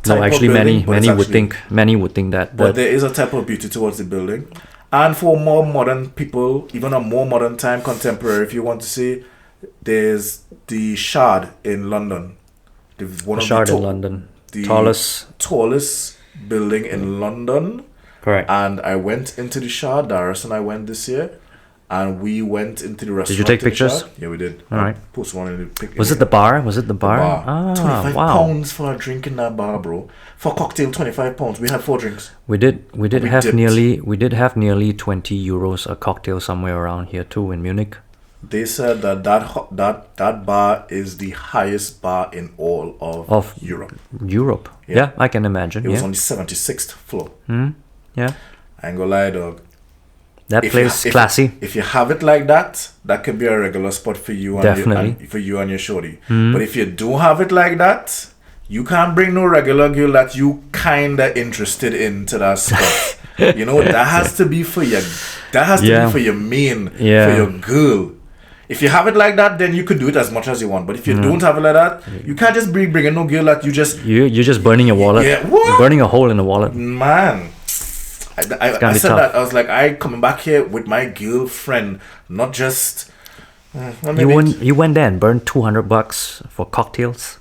No, actually, many would think that. But there is a type of beauty towards the building. And for more modern people, even a more modern time, contemporary, if you want to say, there's the Shard in London. The tallest building in London. Correct. And I went into the Shard. Darius and I went this year. And we went into the restaurant. Did you take pictures? Yeah, we did. All right. Post one in the picture. Was it the bar? The bar? Ah, 25 wow. pounds for a drink in that bar, bro. For a cocktail, 25 pounds. We had 4 drinks. We did have nearly 20 euros a cocktail somewhere around here too in Munich. They said that bar is the highest bar in all of Europe. Europe. Yeah, I can imagine. It was on the 76th floor. Yeah. I ain't gonna lie, dog. That place classy. If you have it like that, that could be a regular spot for you and your shorty. But if you don't have it like that, you can't bring no regular girl that you kinda interested in to that spot. You know, that has to be for your be for your main, for your girl. If you have it like that, then you could do it as much as you want. But if you don't have it like that, you can't just bring a no girl that you just... You're just burning your wallet. Yeah, what? You're burning a hole in the wallet. Man. I said that. I was like, I coming back here with my girlfriend, not just... You went there and burned $200 for cocktails?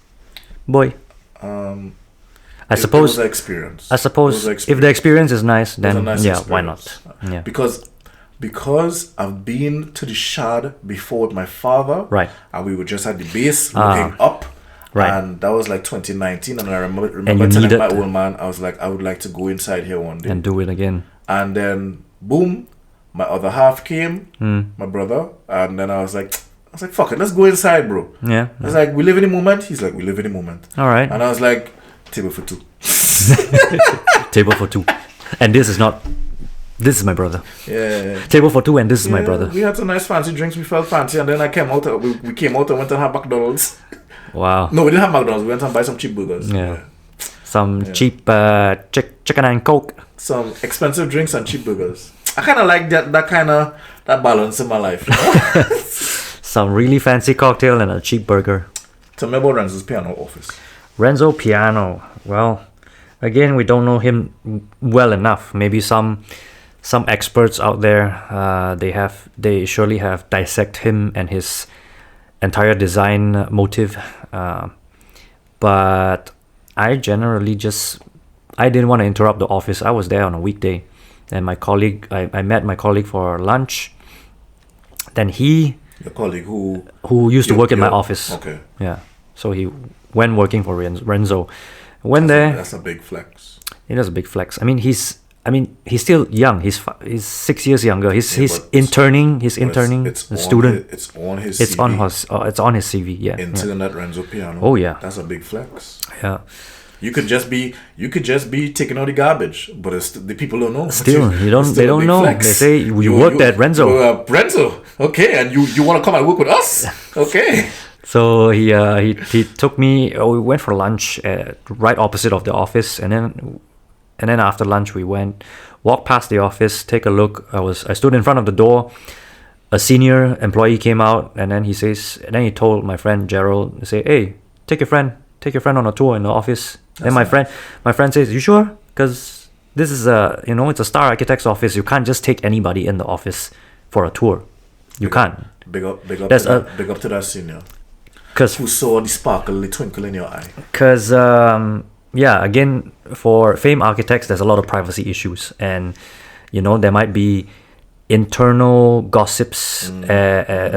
Boy. I suppose... It was an experience. I suppose if the experience is nice, then why not? Yeah. Because I've been to the Shard before with my father, right? And we were just at the base looking up, right? And that was like 2019, and I remember telling my old man, I was like, I would like to go inside here one day and do it again. And then boom, my other half came, my brother, and then I was like, fuck it, let's go inside, bro. Yeah. I was like, we live in the moment. He's like, we live in the moment. All right. And I was like, table for 2. Table for 2, and this is my brother. Yeah. Table for 2, and this is my brother. We had some nice fancy drinks. We felt fancy, and then we came out and went and had McDonald's. Wow. No, we didn't have McDonald's. We went and buy some cheap burgers. Yeah. Some cheap chicken and Coke. Some expensive drinks and cheap burgers. I kind of like that balance in my life. You know? Some really fancy cocktail and a cheap burger. Tell me about Renzo's Piano office. Renzo Piano. Well, again, we don't know him well enough. Maybe some experts out there, they surely have dissect him and his entire design motive. But I generally I didn't want to interrupt the office. I was there on a weekday, and my colleague, I met my colleague for lunch. Then your colleague who used to work in my office. Okay. Yeah. So he went working for Renzo. That's a big flex. It is a big flex. I mean, he's still young. He's 6 years younger. He's interning. He's interning. It's student. It's on his CV. It's on his CV. Yeah. Intern at Renzo Piano. Oh yeah. That's a big flex. Yeah. You could just be taking out the garbage, but the people don't know. Still, they don't know. Flex. They say you worked at Renzo. Renzo, okay, and you want to come and work with us, okay. So he took me. We went for lunch right opposite of the office, and then after lunch we walked past the office, take a look. I stood in front of the door. A senior employee came out, and then he told my friend Gerald, say, "Hey, take your friend on a tour in the office." Then my friend says, "You sure? Because this is it's a star architect's office. You can't just take anybody in the office for a tour. You can't. Big up to that senior. Who saw the sparkle, the twinkle in your eye. Because, again, for famed architects, there's a lot of privacy issues. And, there might be internal gossips,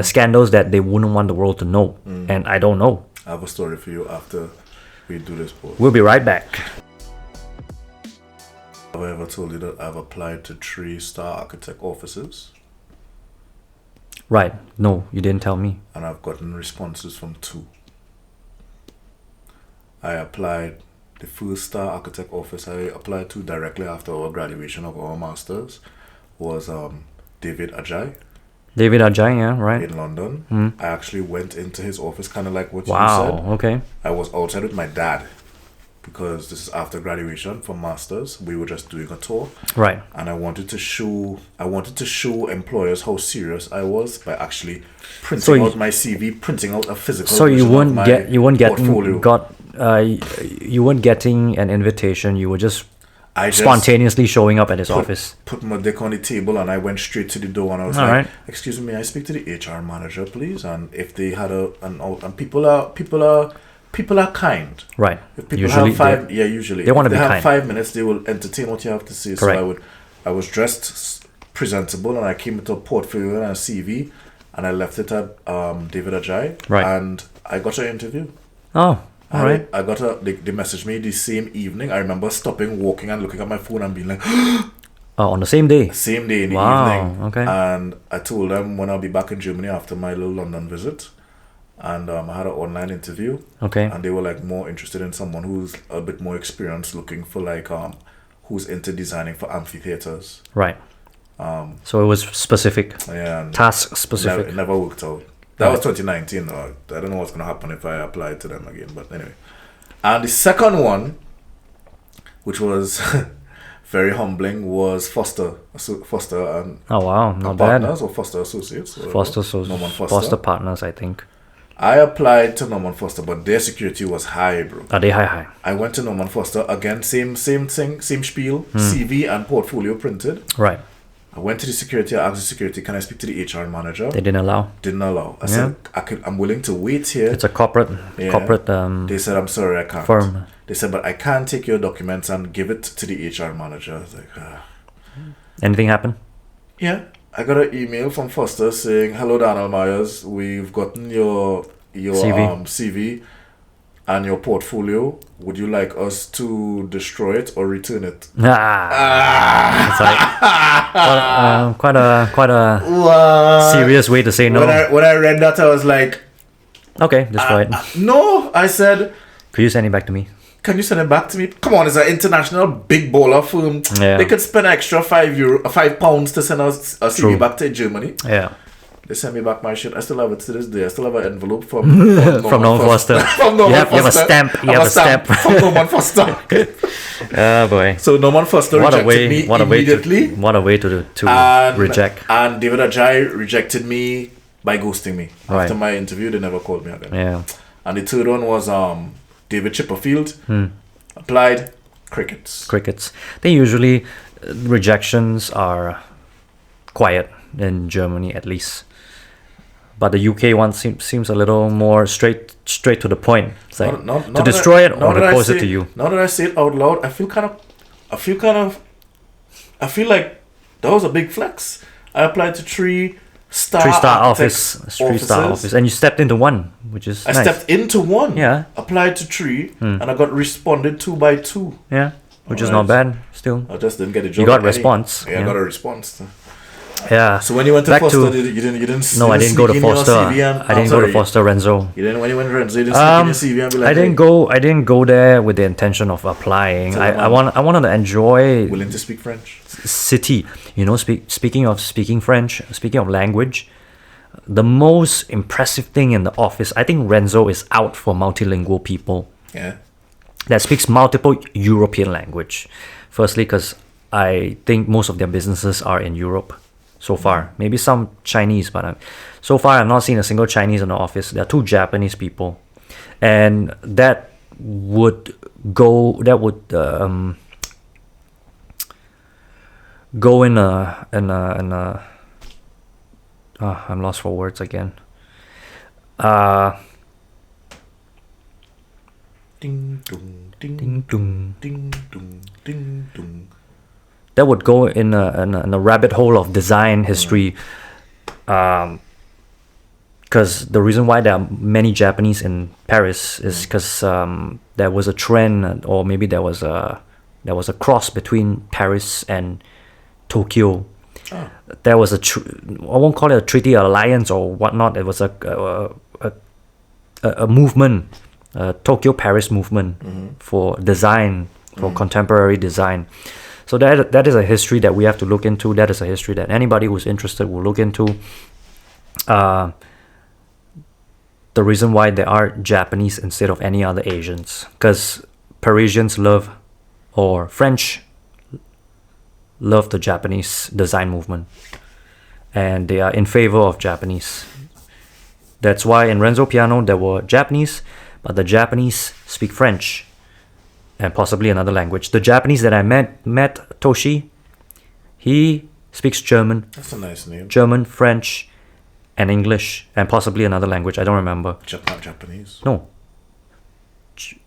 scandals that they wouldn't want the world to know. And I don't know. I have a story for you after we do this post. We'll be right back. Have I ever told you that I've applied to 3-star architect offices? Right. No, you didn't tell me. And I've gotten responses from 2. I applied the 1-star architect office I applied to directly after our graduation of our masters was David Ajay. David Ajay, yeah, right. In London. I actually went into his office, kind of like what you said. Wow, okay. I was outside with my dad because this is after graduation from masters. We were just doing a tour. Right. And I wanted to show employers how serious I was by actually printing out my CV, printing out a physical so you weren't portfolio. getting an invitation. You were just spontaneously showing up at his office. Put my dick on the table and I went straight to the door and I was like, "Excuse me, may I speak to the HR manager, please?" And if they had and people are kind. Right. If people have usually they want to be kind. If they have 5 minutes, they will entertain what you have to say. Correct. So I was dressed presentable and I came with a portfolio and a CV and I left it at David Ajay. Right. And I got an interview. Oh. All right. I got they messaged me the same evening. I remember stopping, walking, and looking at my phone and being like, on the same day? Same day in the evening. Okay. And I told them when I'll be back in Germany after my little London visit. And I had an online interview. Okay. And they were like more interested in someone who's a bit more experienced, looking for like who's into designing for amphitheaters. Right. So it was specific. Yeah. Task specific. It never worked out. That was 2019. I don't know what's going to happen if I apply to them again. But anyway. And the second one, which was very humbling, was Foster and oh wow, not partners bad. Or Foster Associates. Foster Partners, I think. I applied to Norman Foster, but their security was high, bro. Are they high? I went to Norman Foster again, same thing, same spiel, CV and portfolio printed. Right. I went to the security. I asked the security, "Can I speak to the HR manager?" They didn't allow. I said, "I'm willing to wait here." It's a corporate. They said, "I'm sorry, I can't." Firm. They said, "But I can take your documents and give it to the HR manager." I was like, Anything happen? Yeah, I got an email from Foster saying, "Hello, Daniel Myers. We've gotten your CV and your portfolio. Would you like us to destroy it or return it?" It's like quite a serious way to say no. When I read that, I was like, "Okay, destroy it." No, I said, "Could you send it back to me?" Can you send it back to me? Come on, it's an international big baller firm. Yeah. They could spend extra £5 to send us a CV back to Germany. Yeah. They sent me back my shit. I still have it to this day. I still have an envelope from Norman Foster. From Norman Foster. You have a stamp. You have a stamp from Norman Foster. Oh boy. So Norman Foster rejected me immediately. What a way to reject. And David Ajay rejected me by ghosting me. After my interview, they never called me again. Yeah. And the third one was David Chipperfield. Applied. Crickets. They usually rejections are quiet in Germany, at least. But the UK one seems a little more straight to the point. It's like to destroy it or to close it to you. Now that I say it out loud, I feel like that was a big flex. I applied to 3-star office, and you stepped into one, which is nice. Stepped into one. Yeah. Applied to 3, and I got responded to by 2. Yeah, which is not bad. Still, I just didn't get a job. You got response. Yeah, I got a response. Yeah. So when you went to Foster, you didn't. No, I didn't go to Foster. I didn't go to Foster Renzo. You didn't when you went to Renzo. You didn't sneak in your CV and be like, I didn't go there with the intention of applying. I wanted to enjoy. Willing to speak French. City, speaking of speaking French, speaking of language, the most impressive thing in the office, I think Renzo is out for multilingual people. Yeah. That speaks multiple European language. Firstly, because I think most of their businesses are in Europe. So far, maybe some Chinese, but so far I've not seen a single Chinese in the office. There are 2 Japanese people, and that would go in a I'm lost for words again. Ding dong, ding Ding dong. ding dong, ding dong. That would go in a rabbit hole of design history. Because the reason why there are many Japanese in Paris is because there was a trend, or maybe there was a cross between Paris and Tokyo. Oh. There was I won't call it a treaty, alliance, or whatnot. It was a movement, a Tokyo-Paris movement for design, for contemporary design. So that is a history that we have to look into. That is a history that anybody who's interested will look into. The reason why there are Japanese instead of any other Asians, because Parisians love, or French love, the Japanese design movement, and they are in favor of Japanese. That's why in Renzo Piano there were Japanese, but the Japanese speak French and possibly another language. The Japanese that I met Toshi, he speaks German. That's a nice name. German, French, and English, and possibly another language. I don't remember. Japanese. No.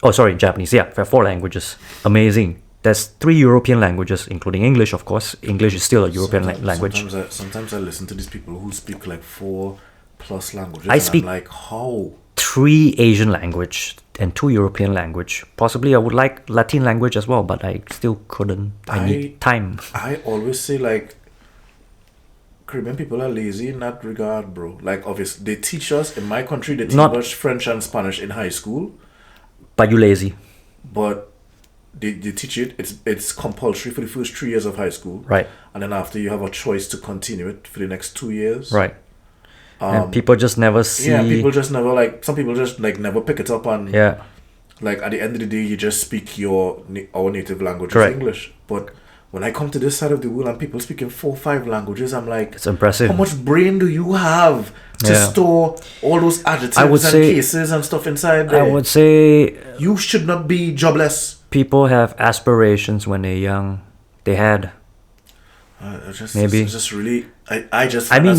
Oh, sorry, Japanese. Yeah, 4 languages. Amazing. There's 3 European languages, including English, of course. English is still a European language. Sometimes I listen to these people who speak like 4+ languages. I speak I'm like, how? 3 Asian language and 2 European language. Possibly I would like Latin language as well, but I still couldn't. I need time. I always say, like, Caribbean people are lazy in that regard, bro. Like, obviously, they teach us, in my country, they teach us French and Spanish in high school. But you lazy. But they teach it. It's compulsory for the first 3 years of high school. Right. And then after, you have a choice to continue it for the next 2 years. Right. And people just never see. Yeah, people just never, like, some people just, like, never pick it up. And, yeah. like, at the end of the day, you just speak our native language, English. But when I come to this side of the world and people speaking 4-5 languages, I'm like, it's impressive. How much brain do you have to store all those adjectives and cases and stuff inside there? I would say you should not be jobless. People have aspirations when they're young. They had. Maybe. It's just really. I mean,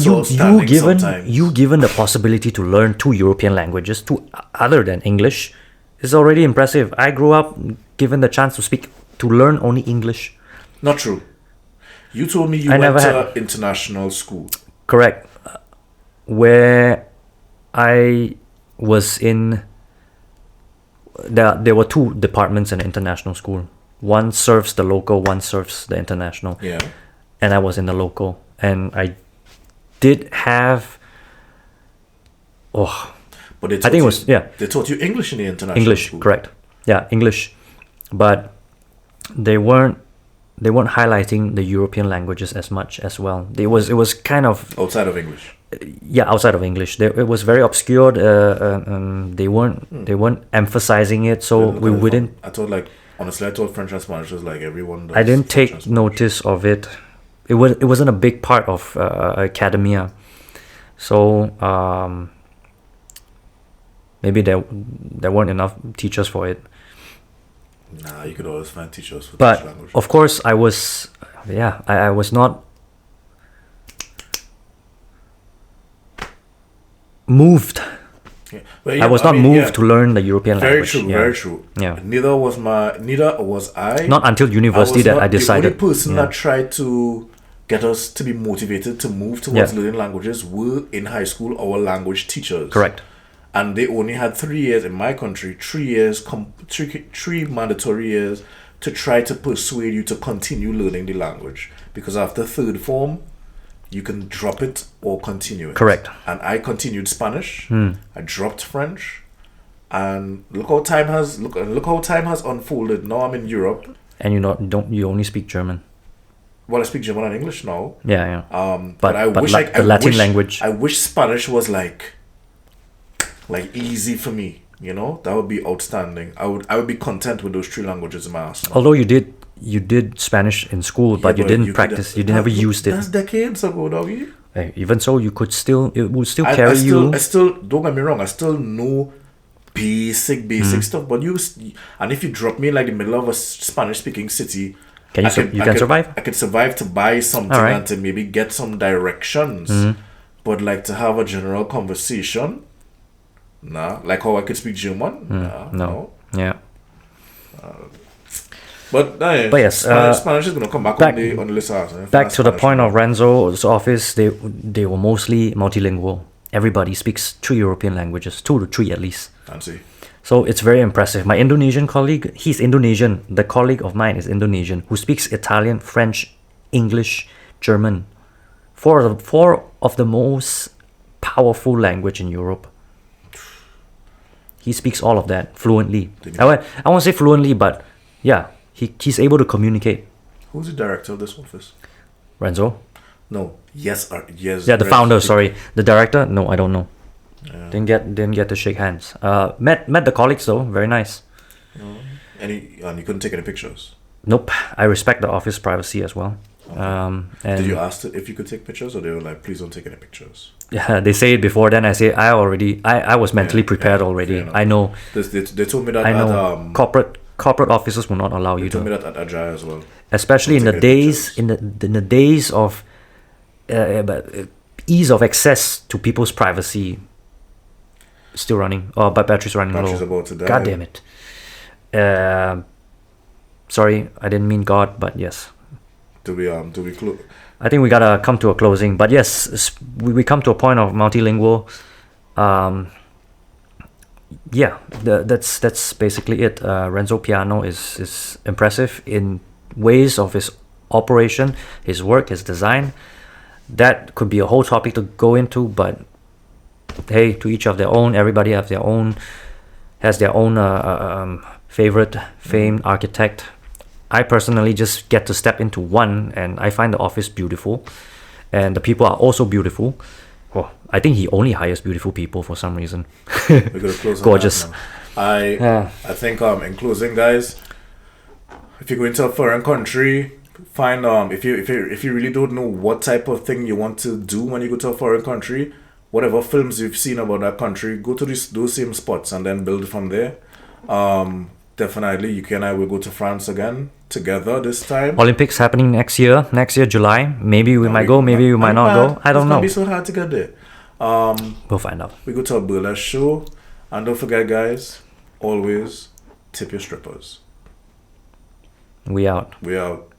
you given the possibility to learn 2 European languages, 2 other than English, is already impressive. I grew up given the chance to learn only English. Not true. You told me you went to international school. Correct. Where I was in, there were 2 departments in international school. One serves the local, one serves the international. Yeah. And I was in the local. And I did have... But they taught you English in the international English, school. Correct. Yeah, English. But they weren't highlighting the European languages as much as well. It was kind of outside of English. Yeah, outside of English. It was very obscured. They weren't emphasizing it, so we wouldn't. I thought French and Spanish was like everyone does. I didn't take notice of it. It wasn't a big part of academia, so maybe there weren't enough teachers for it. Nah, you could always find teachers for but each language. Of course, I was not moved. Yeah. I was not moved to learn the European language. Very true. Yeah. Neither was I. Not until university that I decided. The only person that tried to get us to be motivated to move towards learning languages were in high school our language teachers. Correct. And they only had 3 years in my country, 3 years, 3 mandatory years to try to persuade you to continue learning the language. Because after 3rd form, you can drop it or continue it. Correct. And I continued Spanish. I dropped French. And look how time has unfolded. Now I'm in Europe. And you only speak German. Well, I speak German and English now. Yeah. But I wish the Latin language. I wish Spanish was like easy for me. You know, that would be outstanding. I would be content with those 3 languages in my arsenal. Although you did Spanish in school, but you didn't practice. You never used it. That's decades ago, doggy. Even so, it would still carry you. I still don't get me wrong. I still know basic stuff. But and if you drop me in like the middle of a Spanish speaking city, you can survive. I could survive to buy something and to maybe get some directions. But like to have a general conversation, nah. Like how I could speak German, nah, no. Yeah. But yes, Spanish is gonna come back on the list. Back to the point of Renzo's office, they were mostly multilingual. Everybody speaks 3 European languages, 2 to 3 at least. Fancy. So it's very impressive. My Indonesian colleague, he's Indonesian. The colleague of mine is Indonesian, who speaks Italian, French, English, German. 4 of the most powerful language in Europe. He speaks all of that fluently. I won't say fluently, but yeah, he's able to communicate. Who's the director of this office? Renzo? No. Yes. Yeah, the founder. Sorry, the director. No, I don't know. Yeah. Didn't get to shake hands. Met the colleagues though. Very nice. And you couldn't take any pictures. Nope. I respect the office privacy as well. Okay. And did you ask if you could take pictures, or they were like, please don't take any pictures? Yeah, they say it before. Then I say I was mentally prepared already. I know. They told me that. I know. Corporate offices will not allow you to. They told me that at Agile as well. Especially in the days in the days of ease of access to people's privacy. Still running. Oh, but battery's running low. Battery's about to die. God damn it. Sorry, I didn't mean God, but yes. Do we close? I think we gotta come to a closing. But yes, we come to a point of multilingual. Yeah, that's basically it. Renzo Piano is impressive in ways of his operation, his work, his design. That could be a whole topic to go into, but hey, to each of their own. Everybody has their own favorite famed architect. I personally just get to step into one, and I find the office beautiful, and the people are also beautiful. Well, I think he only hires beautiful people for some reason. We're gonna close. Gorgeous. I think in closing, guys, if you go into a foreign country, find if you really don't know what type of thing you want to do when you go to a foreign country, whatever films you've seen about that country, go to those same spots and then build from there. Definitely, Yukee and I will go to France again together this time. Olympics happening next year, July. Maybe we might go, maybe we might not go. I don't know. It's gonna be so hard to get there. We'll find out. We go to a burlesque show, and don't forget, guys, always tip your strippers. We out. We out.